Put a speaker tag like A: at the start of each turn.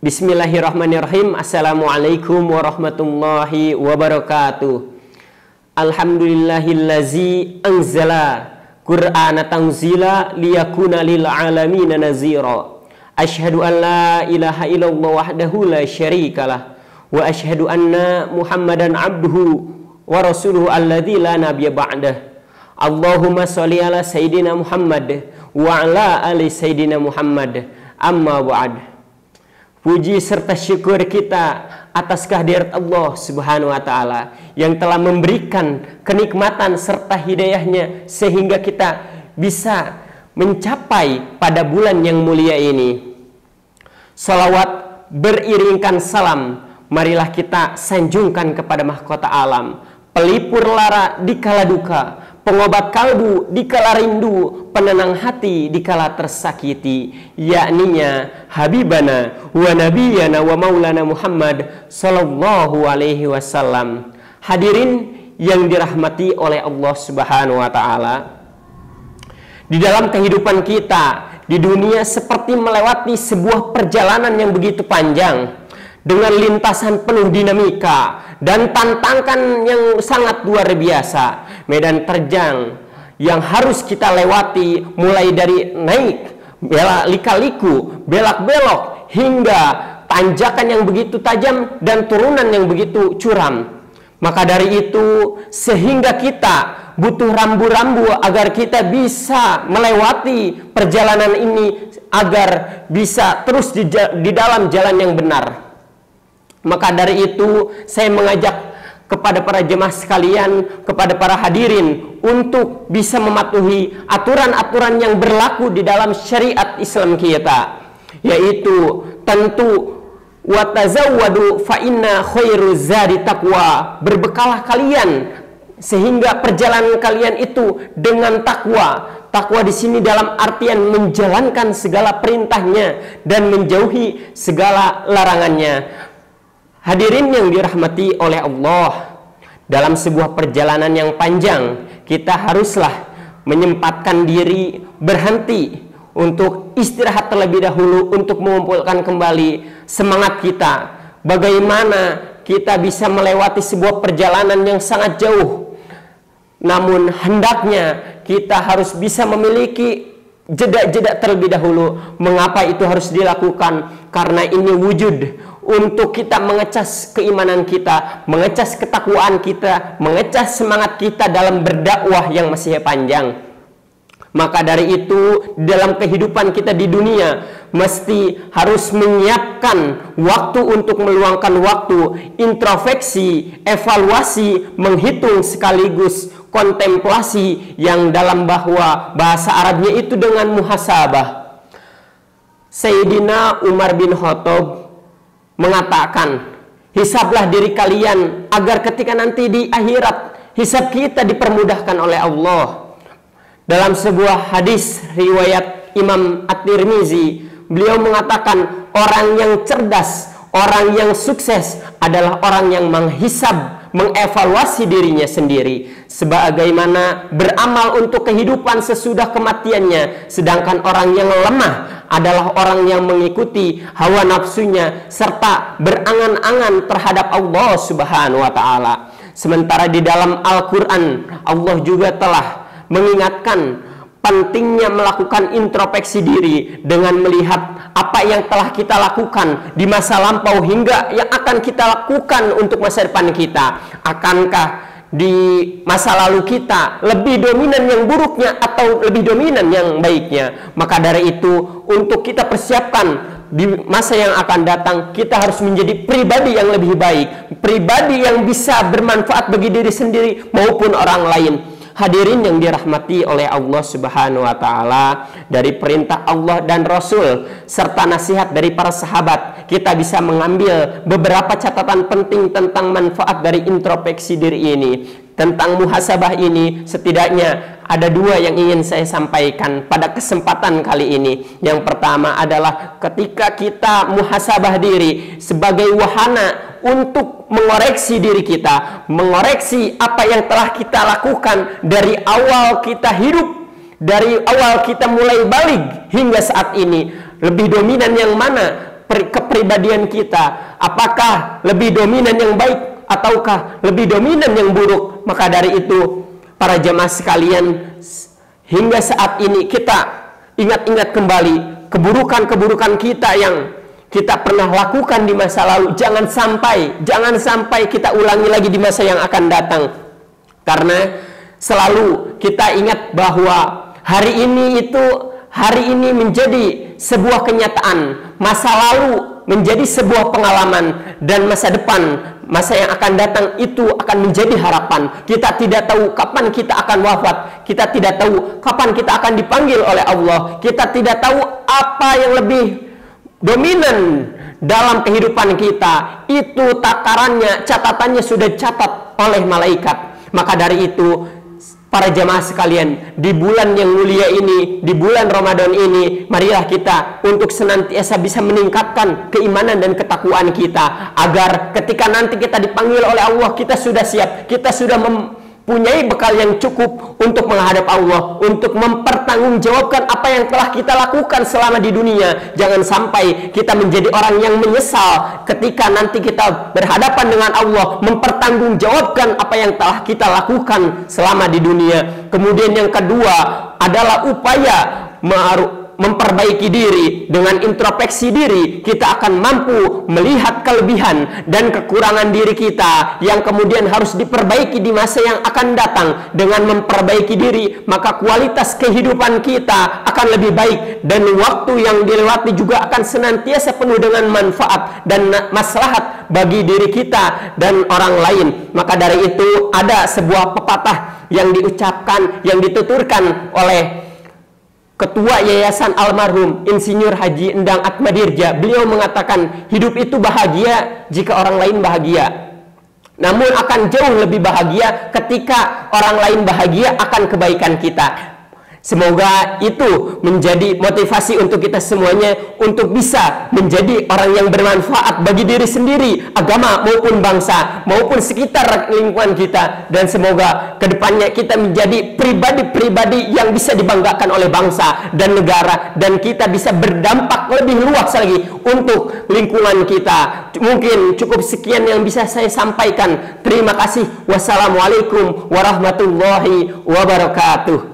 A: Bismillahirrahmanirrahim. Assalamualaikum warahmatullahi wabarakatuh. Alhamdulillahillazi anzala Qur'ana tanzila liyakuna lil alamin nazira. Asyhadu an la ilaha illallah wahdahu la syarikalah wa asyhadu anna Muhammadan abduhu wa rasuluhu alladzi la nabiyya ba'dah. Allahumma sholli ala sayyidina Muhammad wa ala ali sayyidina Muhammad. Amma ba'd. Puji serta syukur kita atas kehadirat Allah Subhanahu wa Ta'ala yang telah memberikan kenikmatan serta hidayahnya sehingga kita bisa mencapai pada bulan yang mulia ini. Salawat beriringkan salam, marilah kita sanjungkan kepada mahkota alam, pelipur lara di kala duka, pengobat kalbu di kala rindu, penenang hati di kala tersakiti, yakninya Habibana wa Nabiyana wa Maulana Muhammad sallallahu alaihi wasallam. Hadirin yang dirahmati oleh Allah Subhanahu wa Ta'ala, di dalam kehidupan kita di dunia seperti melewati sebuah perjalanan yang begitu panjang dengan lintasan penuh dinamika dan tantangan yang sangat luar biasa. Medan terjang yang harus kita lewati mulai dari naik, lika-liku, belak-belok hingga tanjakan yang begitu tajam dan turunan yang begitu curam. Maka dari itu sehingga kita butuh rambu-rambu agar kita bisa melewati perjalanan ini agar bisa terus di dalam jalan yang benar. Maka dari itu saya mengajak kepada para jemaah sekalian, kepada para hadirin untuk bisa mematuhi aturan-aturan yang berlaku di dalam syariat Islam kita, yaitu tentu watazawwadu fa inna khairu zadi taqwa. Berbekalah kalian sehingga perjalanan kalian itu dengan takwa. Takwa di sini dalam artian menjalankan segala perintahnya dan menjauhi segala larangannya. Hadirin yang dirahmati oleh Allah, dalam sebuah perjalanan yang panjang kita haruslah menyempatkan diri berhenti untuk istirahat terlebih dahulu untuk mengumpulkan kembali semangat kita. Bagaimana kita bisa melewati sebuah perjalanan yang sangat jauh, namun hendaknya kita harus bisa memiliki jeda-jeda terlebih dahulu. Mengapa itu harus dilakukan? Karena ini wujud untuk kita mengecas keimanan kita, mengecas ketakwaan kita, mengecas semangat kita dalam berdakwah yang masih panjang. Maka dari itu dalam kehidupan kita di dunia mesti harus menyiapkan waktu untuk meluangkan waktu, introspeksi, evaluasi, menghitung sekaligus kontemplasi yang dalam bahasa Arabnya itu dengan muhasabah. Sayyidina Umar bin Khattab mengatakan, hisablah diri kalian agar ketika nanti di akhirat hisab kita dipermudahkan oleh Allah. Dalam sebuah hadis riwayat Imam At-Tirmizi, beliau mengatakan orang yang cerdas, orang yang sukses adalah orang yang menghisab, mengevaluasi dirinya sendiri sebagaimana beramal untuk kehidupan sesudah kematiannya. Sedangkan orang yang lemah adalah orang yang mengikuti hawa nafsunya serta berangan-angan terhadap Allah Subhanahu wa Ta'ala. Sementara di dalam Al-Quran Allah juga telah mengingatkan pentingnya melakukan introspeksi diri dengan melihat apa yang telah kita lakukan di masa lampau hingga yang akan kita lakukan untuk masa depan kita. Akankah di masa lalu kita lebih dominan yang buruknya atau lebih dominan yang baiknya? Maka dari itu untuk kita persiapkan di masa yang akan datang, kita harus menjadi pribadi yang lebih baik, pribadi yang bisa bermanfaat bagi diri sendiri maupun orang lain. Hadirin yang dirahmati oleh Allah Subhanahu wa Ta'ala, dari perintah Allah dan Rasul serta nasihat dari para sahabat, kita bisa mengambil beberapa catatan penting tentang manfaat dari introspeksi diri ini. Tentang muhasabah ini setidaknya ada dua yang ingin saya sampaikan pada kesempatan kali ini. Yang pertama adalah ketika kita muhasabah diri sebagai wahana untuk mengoreksi diri kita, mengoreksi apa yang telah kita lakukan dari awal kita hidup, dari awal kita mulai balik hingga saat ini. Lebih dominan yang mana? kepribadian kita. Apakah lebih dominan yang baik ataukah lebih dominan yang buruk? Maka dari itu, para jamaah sekalian, hingga saat ini kita ingat-ingat kembali keburukan-keburukan kita yang kita pernah lakukan di masa lalu. Jangan sampai kita ulangi lagi di masa yang akan datang. Karena selalu kita ingat bahwa hari ini menjadi sebuah kenyataan, masa lalu menjadi sebuah pengalaman, dan masa depan, masa yang akan datang itu akan menjadi harapan. Kita tidak tahu kapan kita akan wafat, kita tidak tahu kapan kita akan dipanggil oleh Allah, kita tidak tahu apa yang lebih dominan dalam kehidupan kita. Itu takarannya, catatannya sudah dicatat oleh malaikat. Maka dari itu, para jamaah sekalian, di bulan yang mulia ini, di bulan Ramadan ini, marilah kita untuk senantiasa bisa meningkatkan keimanan dan ketakwaan kita, agar ketika nanti kita dipanggil oleh Allah, kita sudah siap, kita sudah mempunyai bekal yang cukup untuk menghadap Allah, untuk mempertanggungjawabkan apa yang telah kita lakukan selama di dunia. Jangan sampai kita menjadi orang yang menyesal ketika nanti kita berhadapan dengan Allah, mempertanggungjawabkan apa yang telah kita lakukan selama di dunia. Kemudian yang kedua adalah upaya memperbaiki diri. Dengan introspeksi diri, kita akan mampu melihat kelebihan dan kekurangan diri kita yang kemudian harus diperbaiki di masa yang akan datang. Dengan memperbaiki diri, maka kualitas kehidupan kita akan lebih baik, dan waktu yang dilewati juga akan senantiasa penuh dengan manfaat dan maslahat bagi diri kita dan orang lain. Maka dari itu, ada sebuah pepatah yang diucapkan, yang dituturkan oleh Ketua Yayasan almarhum Insinyur Haji Endang Atmadirja. Beliau mengatakan, hidup itu bahagia jika orang lain bahagia, namun akan jauh lebih bahagia ketika orang lain bahagia akan kebaikan kita. Semoga itu menjadi motivasi untuk kita semuanya untuk bisa menjadi orang yang bermanfaat bagi diri sendiri, agama maupun bangsa, maupun sekitar lingkungan kita. Dan semoga kedepannya kita menjadi pribadi-pribadi yang bisa dibanggakan oleh bangsa dan negara, dan kita bisa berdampak lebih luas lagi untuk lingkungan kita. Mungkin cukup sekian yang bisa saya sampaikan. Terima kasih. Wassalamualaikum warahmatullahi wabarakatuh.